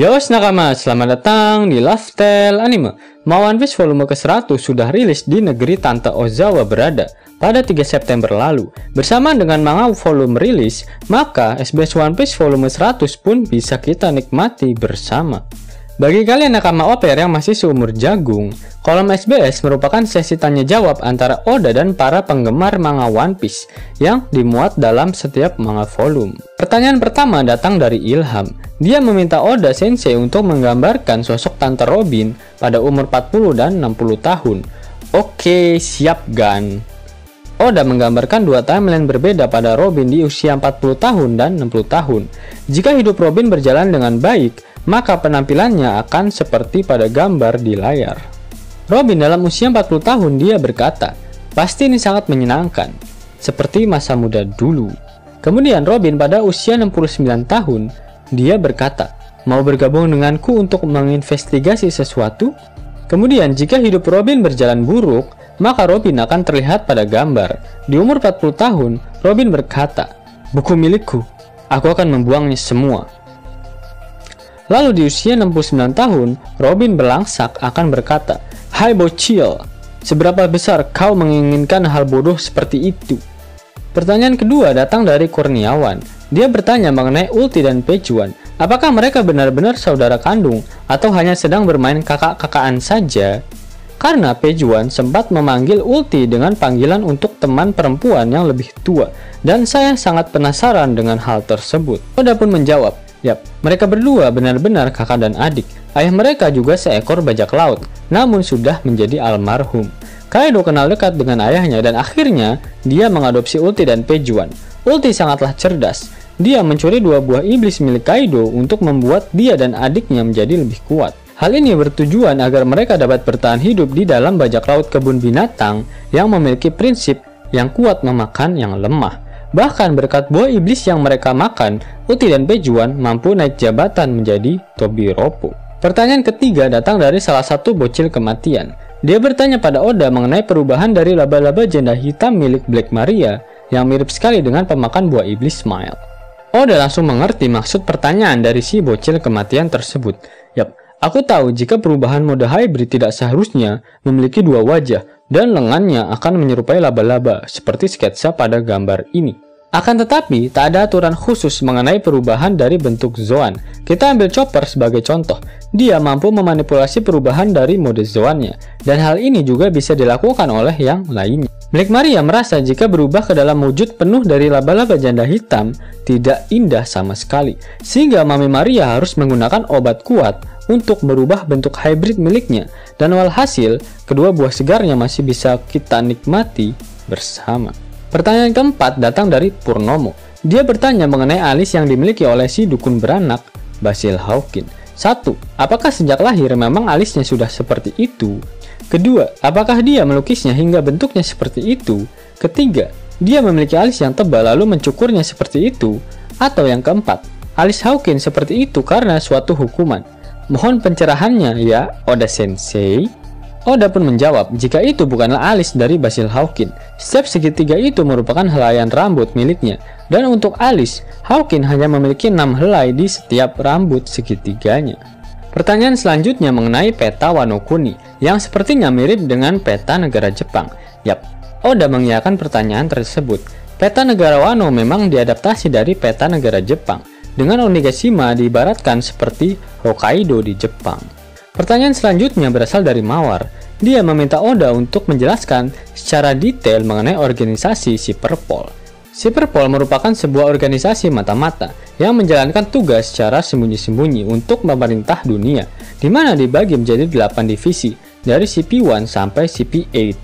Yos nakama, selamat datang di Lifestyle Anime. One Piece volume ke-100 sudah rilis di negeri Tante Ozawa berada pada 3 September lalu. Bersamaan dengan manga volume rilis, maka SBS One Piece volume 100 pun bisa kita nikmati bersama. Bagi kalian nakama OPR yang masih seumur jagung, kolom SBS merupakan sesi tanya jawab antara Oda dan para penggemar manga One Piece yang dimuat dalam setiap manga volume. Pertanyaan pertama datang dari Ilham. Dia meminta Oda Sensei untuk menggambarkan sosok Tante Robin pada umur 40 dan 60 tahun. Oke, siap Gan. Oda menggambarkan dua timeline berbeda pada Robin di usia 40 tahun dan 60 tahun. Jika hidup Robin berjalan dengan baik, maka penampilannya akan seperti pada gambar di layar. Robin dalam usia 40 tahun dia berkata, pasti ini sangat menyenangkan, seperti masa muda dulu. Kemudian Robin pada usia 69 tahun, dia berkata, mau bergabung denganku untuk menginvestigasi sesuatu? Kemudian jika hidup Robin berjalan buruk, maka Robin akan terlihat pada gambar. Di umur 40 tahun, Robin berkata, buku milikku, aku akan membuangnya semua. Lalu di usia 69 tahun, Robin belangsak akan berkata, hai bocil, seberapa besar kau menginginkan hal bodoh seperti itu? Pertanyaan kedua datang dari Kurniawan. Dia bertanya mengenai Ulti dan Pejuan. Apakah mereka benar-benar saudara kandung atau hanya sedang bermain kakak-kakaan saja? Karena Pejuan sempat memanggil Ulti dengan panggilan untuk teman perempuan yang lebih tua, dan saya sangat penasaran dengan hal tersebut. Oda pun menjawab, yap, mereka berdua benar-benar kakak dan adik. Ayah mereka juga seekor bajak laut, namun sudah menjadi almarhum. Kaido kenal dekat dengan ayahnya dan akhirnya dia mengadopsi Ulti dan Pejuan. Ulti sangatlah cerdas. Dia mencuri dua buah iblis milik Kaido untuk membuat dia dan adiknya menjadi lebih kuat. Hal ini bertujuan agar mereka dapat bertahan hidup di dalam bajak laut kebun binatang yang memiliki prinsip yang kuat memakan yang lemah. Bahkan berkat buah iblis yang mereka makan, Ulti dan Pejuan mampu naik jabatan menjadi Tobiropo. Pertanyaan ketiga datang dari salah satu bocil kematian. Dia bertanya pada Oda mengenai perubahan dari laba-laba janda hitam milik Black Maria yang mirip sekali dengan pemakan buah iblis Smile. Oda langsung mengerti maksud pertanyaan dari si bocil kematian tersebut. Yap, aku tahu jika perubahan mode hybrid tidak seharusnya memiliki dua wajah dan lengannya akan menyerupai laba-laba seperti sketsa pada gambar ini. Akan tetapi, tak ada aturan khusus mengenai perubahan dari bentuk Zoan. Kita ambil Chopper sebagai contoh. Dia mampu memanipulasi perubahan dari mode Zoannya, dan hal ini juga bisa dilakukan oleh yang lainnya. Black Maria merasa jika berubah ke dalam wujud penuh dari laba-laba janda hitam, tidak indah sama sekali. Sehingga Mami Maria harus menggunakan obat kuat untuk merubah bentuk hybrid miliknya. Dan walhasil, kedua buah segarnya masih bisa kita nikmati bersama. Pertanyaan keempat datang dari Purnomo. Dia bertanya mengenai alis yang dimiliki oleh si dukun beranak, Basil Hawkin. 1. Apakah sejak lahir memang alisnya sudah seperti itu? Kedua, apakah dia melukisnya hingga bentuknya seperti itu? Ketiga, dia memiliki alis yang tebal lalu mencukurnya seperti itu? Atau yang keempat, alis Hawkin seperti itu karena suatu hukuman? Mohon pencerahannya ya, Oda Sensei. Oda pun menjawab, jika itu bukanlah alis dari Basil Hawkin. Setiap segitiga itu merupakan helaian rambut miliknya. Dan untuk alis, Hawkin hanya memiliki 6 helai di setiap rambut segitiganya. Pertanyaan selanjutnya mengenai peta Wano Kuni, yang sepertinya mirip dengan peta negara Jepang. Yap, Oda mengiyakan pertanyaan tersebut. Peta negara Wano memang diadaptasi dari peta negara Jepang, dengan Onigashima diibaratkan seperti Hokkaido di Jepang. Pertanyaan selanjutnya berasal dari Mawar. Dia meminta Oda untuk menjelaskan secara detail mengenai organisasi Cyberpol. Cyberpol merupakan sebuah organisasi mata-mata yang menjalankan tugas secara sembunyi-sembunyi untuk memerintah dunia, di mana dibagi menjadi 8 divisi dari CP1 sampai CP8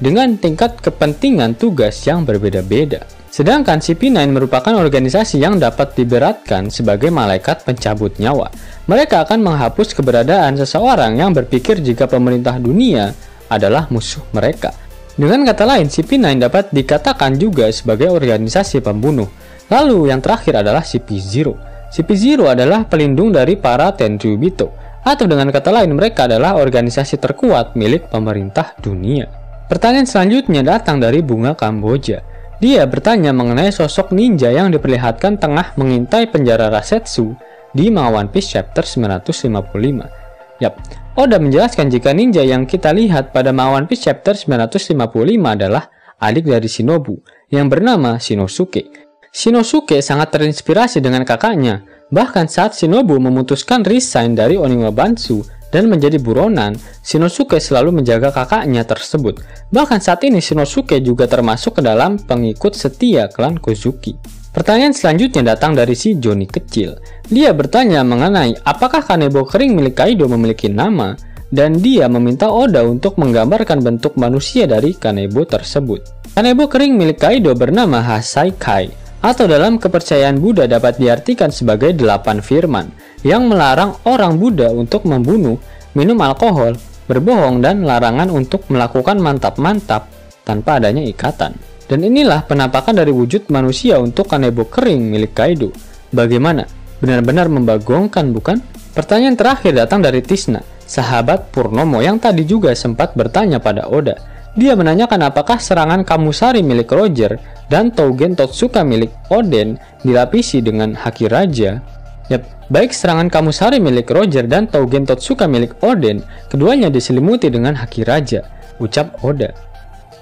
dengan tingkat kepentingan tugas yang berbeda-beda. Sedangkan CP9 merupakan organisasi yang dapat diberatkan sebagai malaikat pencabut nyawa. Mereka akan menghapus keberadaan seseorang yang berpikir jika pemerintah dunia adalah musuh mereka. Dengan kata lain, CP9 dapat dikatakan juga sebagai organisasi pembunuh. Lalu yang terakhir adalah CP0. CP0 adalah pelindung dari para Tenryubito, atau dengan kata lain mereka adalah organisasi terkuat milik pemerintah dunia. Pertanyaan selanjutnya datang dari Bunga Kamboja. Dia bertanya mengenai sosok ninja yang diperlihatkan tengah mengintai penjara Rasetsu di manga One Piece chapter 955. Yap, Oda menjelaskan jika ninja yang kita lihat pada manga One Piece chapter 955 adalah adik dari Shinobu yang bernama Shinosuke. Shinosuke sangat terinspirasi dengan kakaknya. Bahkan saat Shinobu memutuskan resign dari Oniwa Bansu dan menjadi buronan, Shinosuke selalu menjaga kakaknya tersebut. Bahkan saat ini Shinosuke juga termasuk ke dalam pengikut setia klan Kozuki. Pertanyaan selanjutnya datang dari si Johnny kecil. Dia bertanya mengenai apakah kanebo kering milik Kaido memiliki nama, dan dia meminta Oda untuk menggambarkan bentuk manusia dari kanebo tersebut. Kanebo kering milik Kaido bernama Hasaikai, atau dalam kepercayaan Buddha dapat diartikan sebagai 8 firman, yang melarang orang Buddha untuk membunuh, minum alkohol, berbohong, dan larangan untuk melakukan mantap-mantap tanpa adanya ikatan. Dan inilah penampakan dari wujud manusia untuk kanebo kering milik Kaido. Bagaimana? Benar-benar membagongkan, bukan? Pertanyaan terakhir datang dari Tisna, sahabat Purnomo yang tadi juga sempat bertanya pada Oda. Dia menanyakan apakah serangan Kamusari milik Roger dan Tougen Totsuka milik Oden dilapisi dengan Haki Raja. Yap, baik serangan Kamusari milik Roger dan Tougen Totsuka milik Oden, keduanya diselimuti dengan Haki Raja, ucap Oda.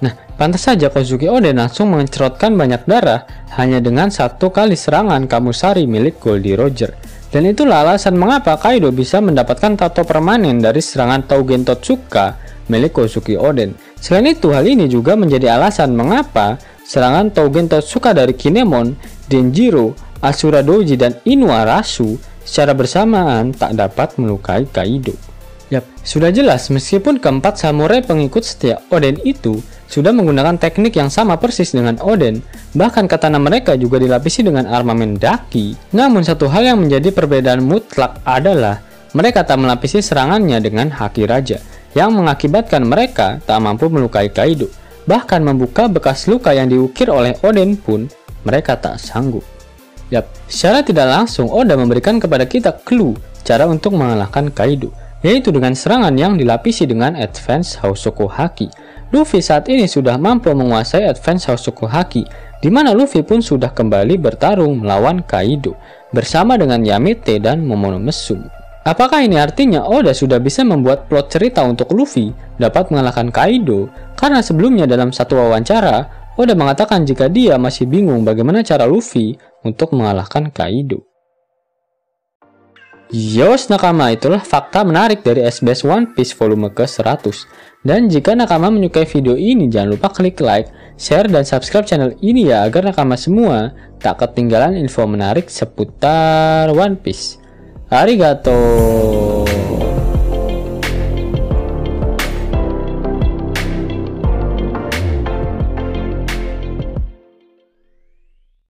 Nah, pantas saja Kozuki Oden langsung mencerotkan banyak darah hanya dengan satu kali serangan Kamusari milik Goldie Roger. Dan itulah alasan mengapa Kaido bisa mendapatkan tato permanen dari serangan Tougen Totsuka milik Kozuki Oden. Selain itu, hal ini juga menjadi alasan mengapa serangan Tougen Totsuka dari Kinemon, Denjiro, Asura Doji, dan Inuarasu secara bersamaan tak dapat melukai Kaido. Yap, sudah jelas meskipun keempat samurai pengikut setia Oden itu sudah menggunakan teknik yang sama persis dengan Oden, bahkan katana mereka juga dilapisi dengan armamen daki. Namun satu hal yang menjadi perbedaan mutlak adalah mereka tak melapisi serangannya dengan Haki Raja, yang mengakibatkan mereka tak mampu melukai Kaido. Bahkan membuka bekas luka yang diukir oleh Oden pun mereka tak sanggup. Yap, secara tidak langsung Oda memberikan kepada kita clue cara untuk mengalahkan Kaido, yaitu dengan serangan yang dilapisi dengan Advance Housoko Haki. Luffy saat ini sudah mampu menguasai Advance Housoko Haki, di mana Luffy pun sudah kembali bertarung melawan Kaido bersama dengan Yamete dan Momonosuke. Apakah ini artinya Oda sudah bisa membuat plot cerita untuk Luffy dapat mengalahkan Kaido? Karena sebelumnya dalam satu wawancara, Oda mengatakan jika dia masih bingung bagaimana cara Luffy untuk mengalahkan Kaido. Yos nakama, itulah fakta menarik dari SBS One Piece volume ke-100. Dan jika nakama menyukai video ini, jangan lupa klik like, share, dan subscribe channel ini ya, agar nakama semua tak ketinggalan info menarik seputar One Piece. Arigato.